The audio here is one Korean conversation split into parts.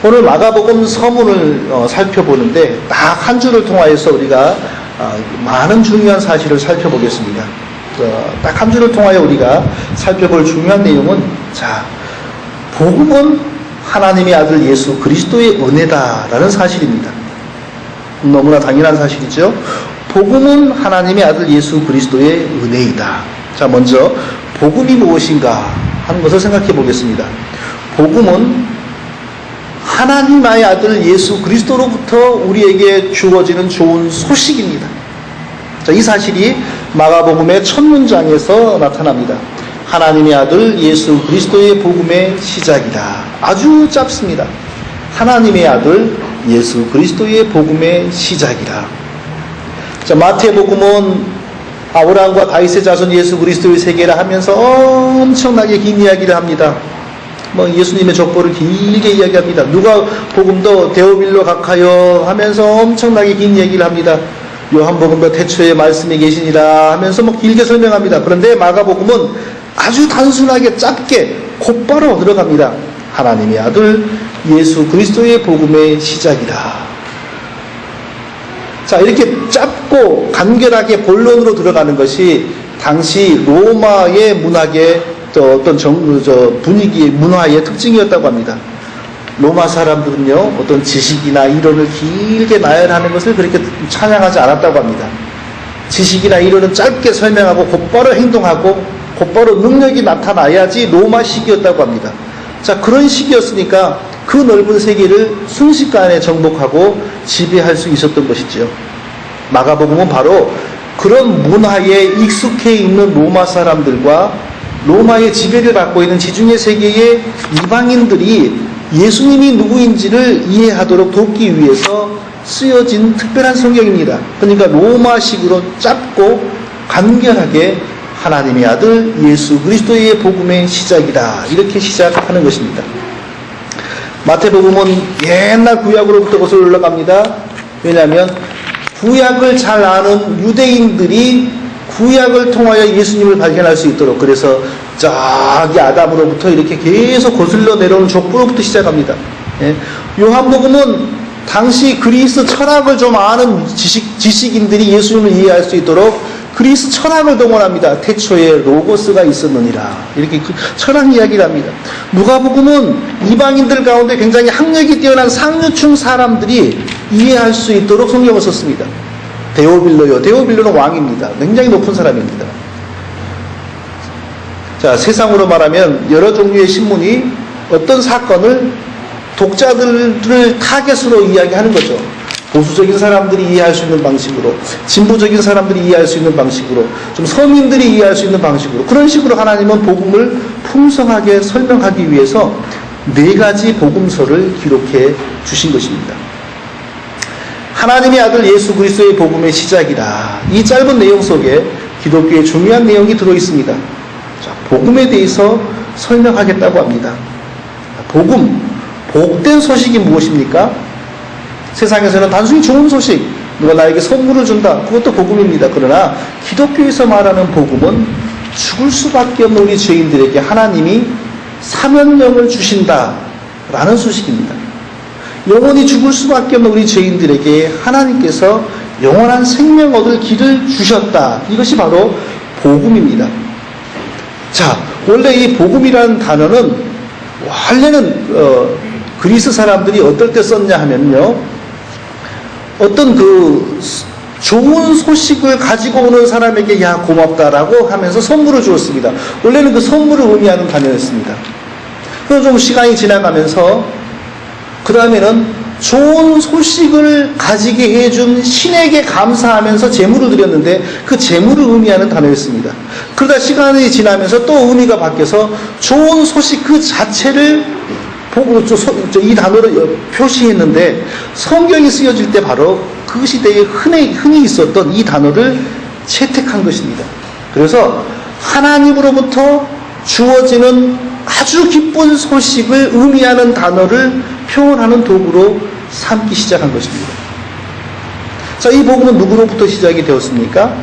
오늘 마가복음 서문을 살펴보는데 딱 한 주를 통하여서 우리가 많은 중요한 사실을 살펴보겠습니다. 딱 한 주를 통하여 우리가 살펴볼 중요한 내용은, 자, 복음은 하나님의 아들 예수 그리스도의 은혜다라는 사실입니다. 너무나 당연한 사실이죠. 복음은 하나님의 아들 예수 그리스도의 은혜이다. 자, 먼저 복음이 무엇인가 하는 것을 생각해 보겠습니다. 복음은 하나님의 아들 예수 그리스도로부터 우리에게 주어지는 좋은 소식입니다. 자, 이 사실이 마가복음의 첫 문장에서 나타납니다. 하나님의 아들 예수 그리스도의 복음의 시작이다. 아주 짧습니다. 하나님의 아들 예수 그리스도의 복음의 시작이다. 자, 마태복음은 아브라함과 다윗의 자손 예수 그리스도의 세계라 하면서 엄청나게 긴 이야기를 합니다. 예수님의 족보를 길게 이야기합니다. 누가복음도 데오빌로 각하여 하면서 엄청나게 긴 얘기를 합니다. 요한복음도 태초에 말씀이 계시니라 하면서 길게 설명합니다. 그런데 마가복음은 아주 단순하게 짧게 곧바로 들어갑니다. 하나님의 아들 예수 그리스도의 복음의 시작이다. 자, 이렇게 짧고 간결하게 본론으로 들어가는 것이 당시 로마의 문학의 어떤 분위기의 문화의 특징이었다고 합니다. 로마 사람들은요, 어떤 지식이나 이론을 길게 나열하는 것을 그렇게 찬양하지 않았다고 합니다. 지식이나 이론은 짧게 설명하고 곧바로 행동하고 곧바로 능력이 나타나야지 로마식이었다고 합니다. 자, 그런 식이었으니까 그 넓은 세계를 순식간에 정복하고 지배할 수 있었던 것이죠. 마가복음은 바로 그런 문화에 익숙해 있는 로마 사람들과 로마의 지배를 받고 있는 지중해 세계의 이방인들이 예수님이 누구인지를 이해하도록 돕기 위해서 쓰여진 특별한 성경입니다. 그러니까 로마식으로 짧고 간결하게 하나님의 아들 예수 그리스도의 복음의 시작이다. 이렇게 시작하는 것입니다. 마태복음은 옛날 구약으로부터 거슬러 올라갑니다. 왜냐하면 구약을 잘 아는 유대인들이 구약을 통하여 예수님을 발견할 수 있도록, 그래서 저기 아담으로부터 이렇게 계속 거슬러 내려오는 족보로부터 시작합니다. 예. 요한복음은 당시 그리스 철학을 좀 아는 지식인들이 예수님을 이해할 수 있도록 그리스 철학을 동원합니다. 태초에 로고스가 있었느니라. 이렇게 철학 이야기를 합니다. 누가복음은 이방인들 가운데 굉장히 학력이 뛰어난 상류층 사람들이 이해할 수 있도록 성경을 썼습니다. 데오빌로요. 데오빌로는 왕입니다. 굉장히 높은 사람입니다. 자, 세상으로 말하면 여러 종류의 신문이 어떤 사건을 독자들을 타겟으로 이야기하는 거죠. 보수적인 사람들이 이해할 수 있는 방식으로, 진보적인 사람들이 이해할 수 있는 방식으로, 좀 서민들이 이해할 수 있는 방식으로, 그런 식으로 하나님은 복음을 풍성하게 설명하기 위해서 4가지 복음서를 기록해 주신 것입니다. 하나님의 아들 예수 그리스도의 복음의 시작이다. 이 짧은 내용 속에 기독교의 중요한 내용이 들어있습니다. 자, 복음에 대해서 설명하겠다고 합니다. 복음, 복된 소식이 무엇입니까? 세상에서는 단순히 좋은 소식, 누가 나에게 선물을 준다, 그것도 복음입니다. 그러나 기독교에서 말하는 복음은 죽을 수밖에 없는 우리 죄인들에게 하나님이 사면령을 주신다라는 소식입니다. 영원히 죽을 수밖에 없는 우리 죄인들에게 하나님께서 영원한 생명 얻을 길을 주셨다. 이것이 바로 복음입니다. 자, 원래 이 복음이라는 단어는 원래는 그리스 사람들이 어떨 때 썼냐 하면요, 어떤 좋은 소식을 가지고 오는 사람에게 야 고맙다라고 하면서 선물을 주었습니다. 원래는 그 선물을 의미하는 단어였습니다. 그래서 좀 시간이 지나가면서 그 다음에는 좋은 소식을 가지게 해준 신에게 감사하면서 제물을 드렸는데 그 제물을 의미하는 단어였습니다. 그러다 시간이 지나면서 또 의미가 바뀌어서 좋은 소식 그 자체를 이 단어로 표시했는데, 성경이 쓰여질 때 바로 그 시대에 흔히 있었던 이 단어를 채택한 것입니다. 그래서 하나님으로부터 주어지는 아주 기쁜 소식을 의미하는 단어를 표현하는 도구로 삼기 시작한 것입니다. 자, 이 복음은 누구로부터 시작이 되었습니까?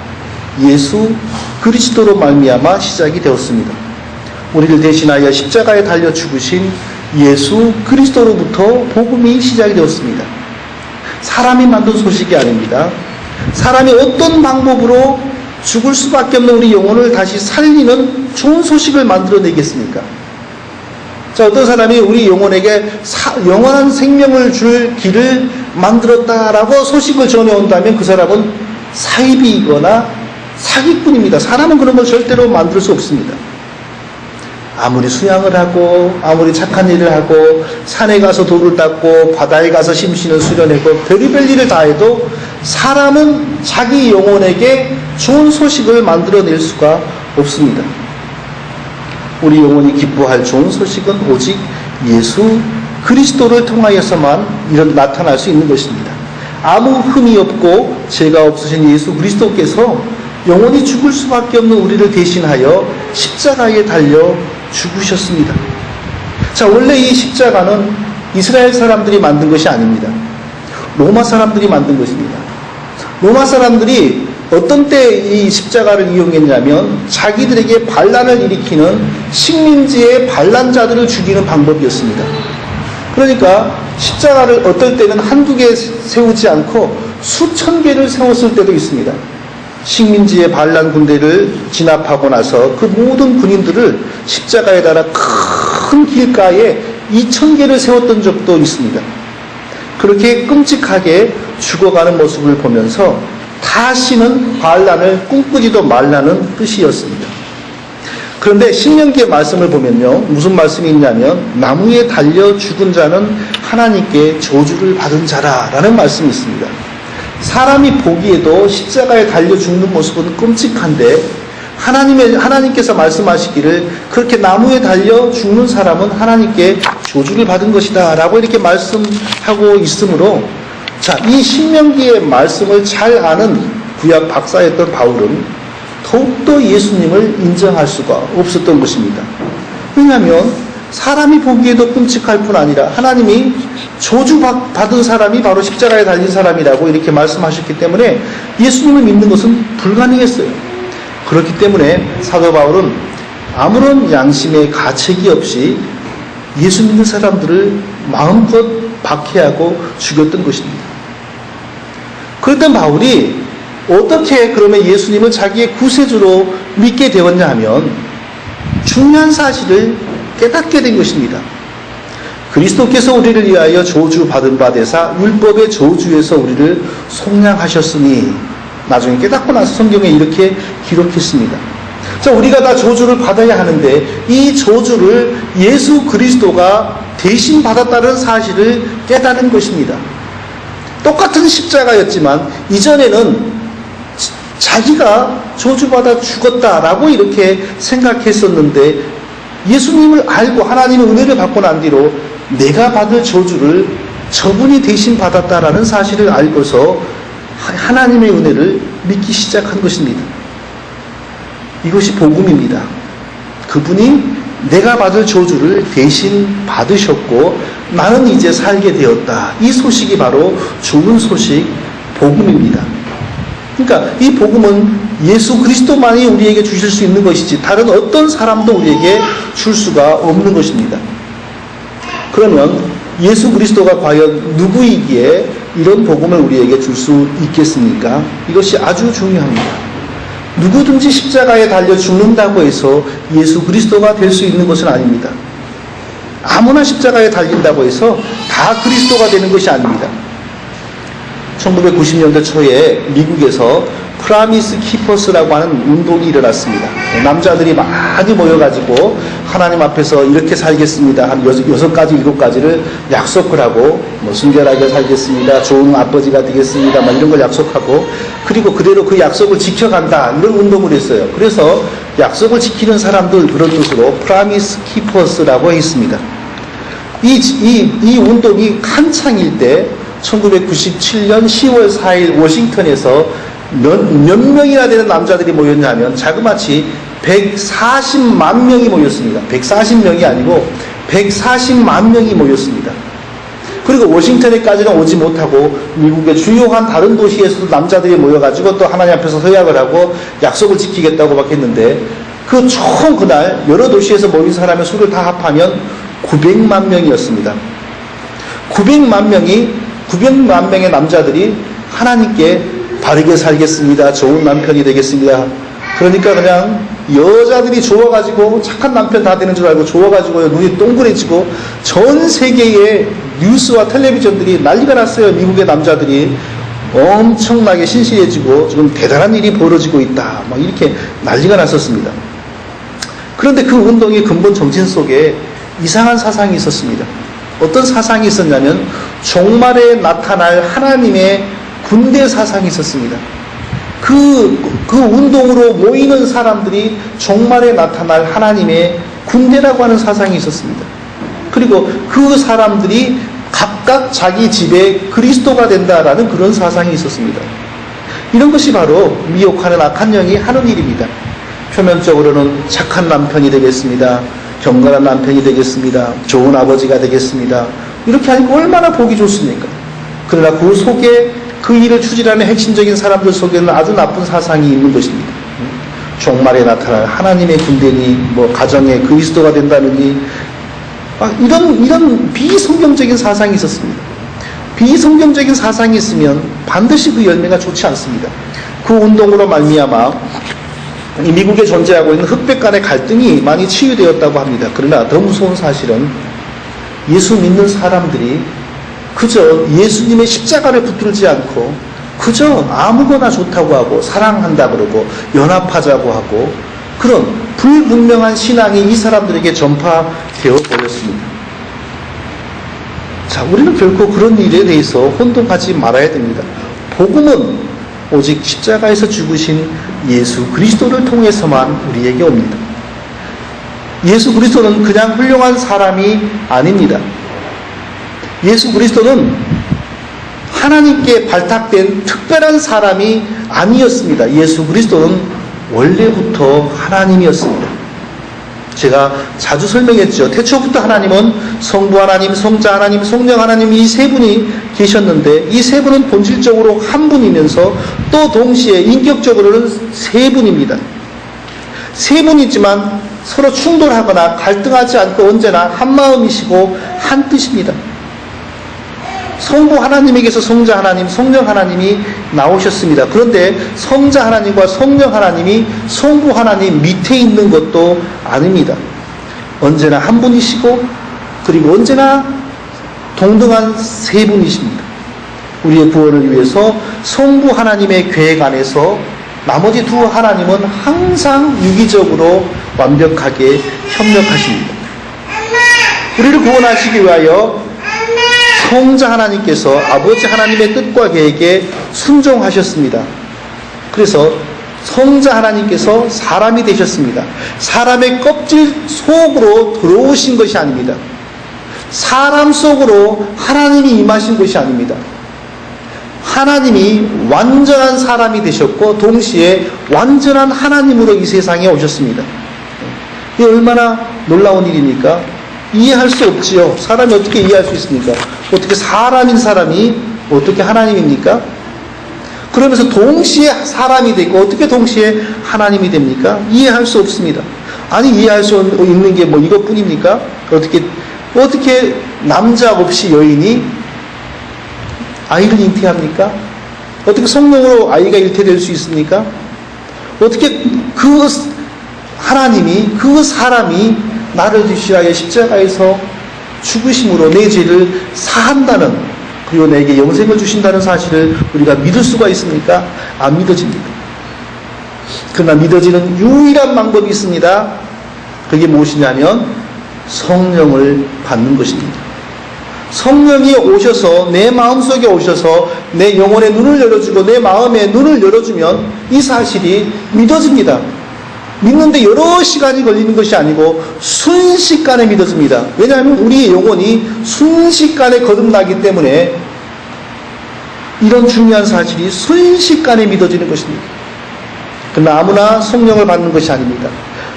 예수 그리스도로 말미암아 시작이 되었습니다. 우리를 대신하여 십자가에 달려 죽으신 예수 그리스도로부터 복음이 시작이 되었습니다. 사람이 만든 소식이 아닙니다. 사람이 어떤 방법으로 죽을 수밖에 없는 우리 영혼을 다시 살리는 좋은 소식을 만들어내겠습니까? 자, 어떤 사람이 우리 영혼에게 영원한 생명을 줄 길을 만들었다라고 소식을 전해온다면 그 사람은 사이비이거나 사기꾼입니다. 사람은 그런 걸 절대로 만들 수 없습니다. 아무리 수양을 하고 아무리 착한 일을 하고 산에 가서 돌을 닦고 바다에 가서 심신을 수련하고 별의별 일을 다 해도 사람은 자기 영혼에게 좋은 소식을 만들어낼 수가 없습니다. 우리 영혼이 기뻐할 좋은 소식은 오직 예수 그리스도를 통하여서만 나타날 수 있는 것입니다. 아무 흠이 없고 죄가 없으신 예수 그리스도께서 영원히 죽을 수밖에 없는 우리를 대신하여 십자가에 달려 죽으셨습니다. 자, 원래 이 십자가는 이스라엘 사람들이 만든 것이 아닙니다. 로마 사람들이 만든 것입니다. 로마 사람들이 어떤 때 이 십자가를 이용했냐면 자기들에게 반란을 일으키는 식민지의 반란자들을 죽이는 방법이었습니다. 그러니까 십자가를 어떨 때는 한두 개 세우지 않고 수천 개를 세웠을 때도 있습니다. 식민지의 반란 군대를 진압하고 나서 그 모든 군인들을 십자가에 달아 큰 길가에 2,000개를 세웠던 적도 있습니다. 그렇게 끔찍하게 죽어가는 모습을 보면서 다시는 반란을 꿈꾸지도 말라는 뜻이었습니다. 그런데 신명기의 말씀을 보면요, 무슨 말씀이 있냐면 나무에 달려 죽은 자는 하나님께 저주를 받은 자라라는 말씀이 있습니다. 사람이 보기에도 십자가에 달려 죽는 모습은 끔찍한데 하나님께서 말씀하시기를 그렇게 나무에 달려 죽는 사람은 하나님께 저주를 받은 것이다 라고 이렇게 말씀하고 있으므로, 자, 이 신명기의 말씀을 잘 아는 구약 박사였던 바울은 더욱더 예수님을 인정할 수가 없었던 것입니다. 왜냐하면 사람이 보기에도 끔찍할 뿐 아니라 하나님이 저주받은 사람이 바로 십자가에 달린 사람이라고 이렇게 말씀하셨기 때문에 예수님을 믿는 것은 불가능했어요. 그렇기 때문에 사도 바울은 아무런 양심의 가책이 없이 예수 믿는 사람들을 마음껏 박해하고 죽였던 것입니다. 그랬던 바울이 어떻게 그러면 예수님을 자기의 구세주로 믿게 되었냐 하면 중요한 사실을 깨닫게 된 것입니다. 그리스도께서 우리를 위하여 저주받은 바 되사 율법의 저주에서 우리를 속량하셨으니, 나중에 깨닫고 나서 성경에 이렇게 기록했습니다. 자, 우리가 다 저주를 받아야 하는데 이 저주를 예수 그리스도가 대신 받았다는 사실을 깨달은 것입니다. 똑같은 십자가였지만 이전에는 자기가 저주받아 죽었다라고 이렇게 생각했었는데 예수님을 알고 하나님의 은혜를 받고 난 뒤로 내가 받을 저주를 저분이 대신 받았다라는 사실을 알고서 하나님의 은혜를 믿기 시작한 것입니다. 이것이 복음입니다. 그분이 내가 받을 저주를 대신 받으셨고 나는 이제 살게 되었다. 이 소식이 바로 좋은 소식, 복음입니다. 그러니까 이 복음은 예수 그리스도만이 우리에게 주실 수 있는 것이지 다른 어떤 사람도 우리에게 줄 수가 없는 것입니다. 그러면 예수 그리스도가 과연 누구이기에 이런 복음을 우리에게 줄 수 있겠습니까? 이것이 아주 중요합니다. 누구든지 십자가에 달려 죽는다고 해서 예수 그리스도가 될 수 있는 것은 아닙니다. 아무나 십자가에 달린다고 해서 다 그리스도가 되는 것이 아닙니다. 1990년대 초에 미국에서 프라미스 키퍼스라고 하는 운동이 일어났습니다. 남자들이 많이 모여가지고 하나님 앞에서 이렇게 살겠습니다. 한 6가지, 7가지를 약속을 하고, 순결하게 살겠습니다. 좋은 아버지가 되겠습니다. 이런 걸 약속하고, 그리고 그대로 그 약속을 지켜간다. 이런 운동을 했어요. 그래서 약속을 지키는 사람들, 그런 뜻으로 프라미스 키퍼스라고 했습니다. 이 운동이 한창일 때 1997년 10월 4일 워싱턴에서 몇 명이나 되는 남자들이 모였냐면 자그마치 140만 명이 모였습니다. 140명이 아니고 140만 명이 모였습니다. 그리고 워싱턴에까지는 오지 못하고 미국의 주요한 다른 도시에서도 남자들이 모여가지고 또 하나님 앞에서 서약을 하고 약속을 지키겠다고 막 했는데 그 총 그날 여러 도시에서 모인 사람의 수를 다 합하면 900만 명이었습니다. 900만 명의 남자들이 하나님께 바르게 살겠습니다. 좋은 남편이 되겠습니다. 그러니까 그냥 여자들이 좋아가지고 착한 남편 다 되는 줄 알고 좋아가지고 눈이 동그래지고 전 세계의 뉴스와 텔레비전들이 난리가 났어요. 미국의 남자들이 엄청나게 신실해지고 지금 대단한 일이 벌어지고 있다. 막 이렇게 난리가 났었습니다. 그런데 그 운동의 근본 정신 속에 이상한 사상이 있었습니다. 어떤 사상이 있었냐면 종말에 나타날 하나님의 군대 사상이 있었습니다. 그 운동으로 모이는 사람들이 종말에 나타날 하나님의 군대라고 하는 사상이 있었습니다. 그리고 그 사람들이 각각 자기 집에 그리스도가 된다라는 그런 사상이 있었습니다. 이런 것이 바로 미혹하는 악한 영이 하는 일입니다. 표면적으로는 착한 남편이 되겠습니다. 경건한 남편이 되겠습니다. 좋은 아버지가 되겠습니다. 이렇게 하니까 얼마나 보기 좋습니까? 그러나 그 속에 그 일을 추진하는 핵심적인 사람들 속에는 아주 나쁜 사상이 있는 것입니다. 종말에 나타날 하나님의 군대니 가정의 그리스도가 된다느니 이런 비성경적인 사상이 있었습니다. 비성경적인 사상이 있으면 반드시 그 열매가 좋지 않습니다. 그 운동으로 말미암아 이 미국에 존재하고 있는 흑백 간의 갈등이 많이 치유되었다고 합니다. 그러나 더 무서운 사실은 예수 믿는 사람들이 그저 예수님의 십자가를 붙들지 않고 그저 아무거나 좋다고 하고 사랑한다 그러고 연합하자고 하고 그런 불분명한 신앙이 이 사람들에게 전파되어 버렸습니다. 자, 우리는 결코 그런 일에 대해서 혼동하지 말아야 됩니다. 복음은 오직 십자가에서 죽으신 예수 그리스도를 통해서만 우리에게 옵니다. 예수 그리스도는 그냥 훌륭한 사람이 아닙니다. 예수 그리스도는 하나님께 발탁된 특별한 사람이 아니었습니다. 예수 그리스도는 원래부터 하나님이었습니다. 제가 자주 설명했죠. 태초부터 하나님은 성부 하나님, 성자 하나님, 성령 하나님 이 세 분이 계셨는데 이 세 분은 본질적으로 한 분이면서 또 동시에 인격적으로는 세 분입니다. 세 분이지만 서로 충돌하거나 갈등하지 않고 언제나 한 마음이시고 한 뜻입니다. 성부 하나님에게서 성자 하나님, 성령 하나님이 나오셨습니다. 그런데 성자 하나님과 성령 하나님이 성부 하나님 밑에 있는 것도 아닙니다. 언제나 한 분이시고 그리고 언제나 동등한 세 분이십니다. 우리의 구원을 위해서 성부 하나님의 계획 안에서 나머지 두 하나님은 항상 유기적으로 완벽하게 협력하십니다. 우리를 구원하시기 위하여 성자 하나님께서 아버지 하나님의 뜻과 계획에 순종하셨습니다. 그래서 성자 하나님께서 사람이 되셨습니다. 사람의 껍질 속으로 들어오신 것이 아닙니다. 사람 속으로 하나님이 임하신 것이 아닙니다. 하나님이 완전한 사람이 되셨고 동시에 완전한 하나님으로 이 세상에 오셨습니다. 이게 얼마나 놀라운 일입니까? 이해할 수 없지요. 사람이 어떻게 이해할 수 있습니까? 어떻게 사람인 사람이 어떻게 하나님입니까? 그러면서 동시에 사람이 되고 어떻게 동시에 하나님이 됩니까? 이해할 수 없습니다. 아니 이해할 수 있는 게 이것뿐입니까? 어떻게 남자 없이 여인이 아이를 잉태합니까? 어떻게 성령으로 아이가 잉태될 수 있습니까? 어떻게 그 하나님이 그 사람이 나를 위하여 십자가에서 죽으심으로 내 죄를 사한다는 그리고 내게 영생을 주신다는 사실을 우리가 믿을 수가 있습니까? 안 믿어집니다. 그러나 믿어지는 유일한 방법이 있습니다. 그게 무엇이냐면 성령을 받는 것입니다. 성령이 오셔서 내 마음속에 오셔서 내 영혼의 눈을 열어주고 내 마음의 눈을 열어주면 이 사실이 믿어집니다. 믿는데 여러 시간이 걸리는 것이 아니고 순식간에 믿어집니다. 왜냐하면 우리의 영혼이 순식간에 거듭나기 때문에 이런 중요한 사실이 순식간에 믿어지는 것입니다. 그러나 아무나 성령을 받는 것이 아닙니다.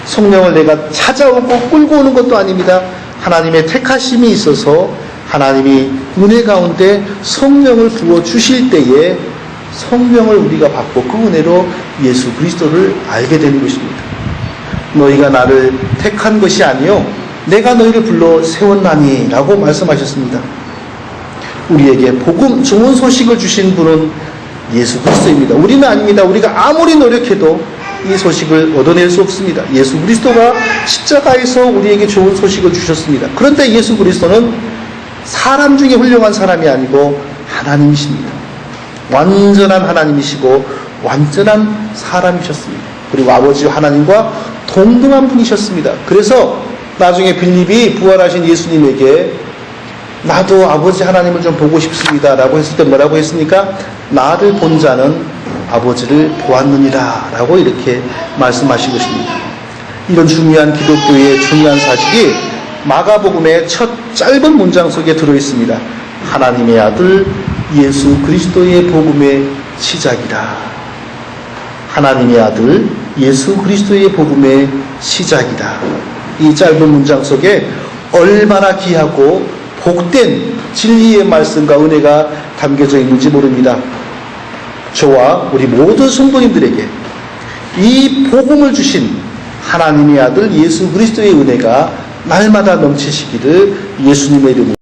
성령을 내가 찾아오고 끌고 오는 것도 아닙니다. 하나님의 택하심이 있어서 하나님이 은혜 가운데 성령을 부어주실 때에 성령을 우리가 받고 그 은혜로 예수 그리스도를 알게 되는 것입니다. 너희가 나를 택한 것이 아니요 내가 너희를 불러 세웠나니 라고 말씀하셨습니다. 우리에게 복음, 좋은 소식을 주신 분은 예수 그리스도입니다. 우리는 아닙니다. 우리가 아무리 노력해도 이 소식을 얻어낼 수 없습니다. 예수 그리스도가 십자가에서 우리에게 좋은 소식을 주셨습니다. 그런데 예수 그리스도는 사람 중에 훌륭한 사람이 아니고 하나님이십니다. 완전한 하나님이시고 완전한 사람이셨습니다. 그리고 아버지 하나님과 동등한 분이셨습니다. 그래서 나중에 빌립이 부활하신 예수님에게 나도 아버지 하나님을 좀 보고 싶습니다 라고 했을 때 뭐라고 했습니까? 나를 본 자는 아버지를 보았느니라 라고 이렇게 말씀하신 것입니다. 이런 중요한 기독교의 중요한 사실이 마가복음의 첫 짧은 문장 속에 들어있습니다. 하나님의 아들 예수 그리스도의 복음의 시작이다. 하나님의 아들 예수 그리스도의 복음의 시작이다. 이 짧은 문장 속에 얼마나 귀하고 복된 진리의 말씀과 은혜가 담겨져 있는지 모릅니다. 저와 우리 모든 성도님들에게 이 복음을 주신 하나님의 아들 예수 그리스도의 은혜가 날마다 넘치시기를 예수님의 이름으로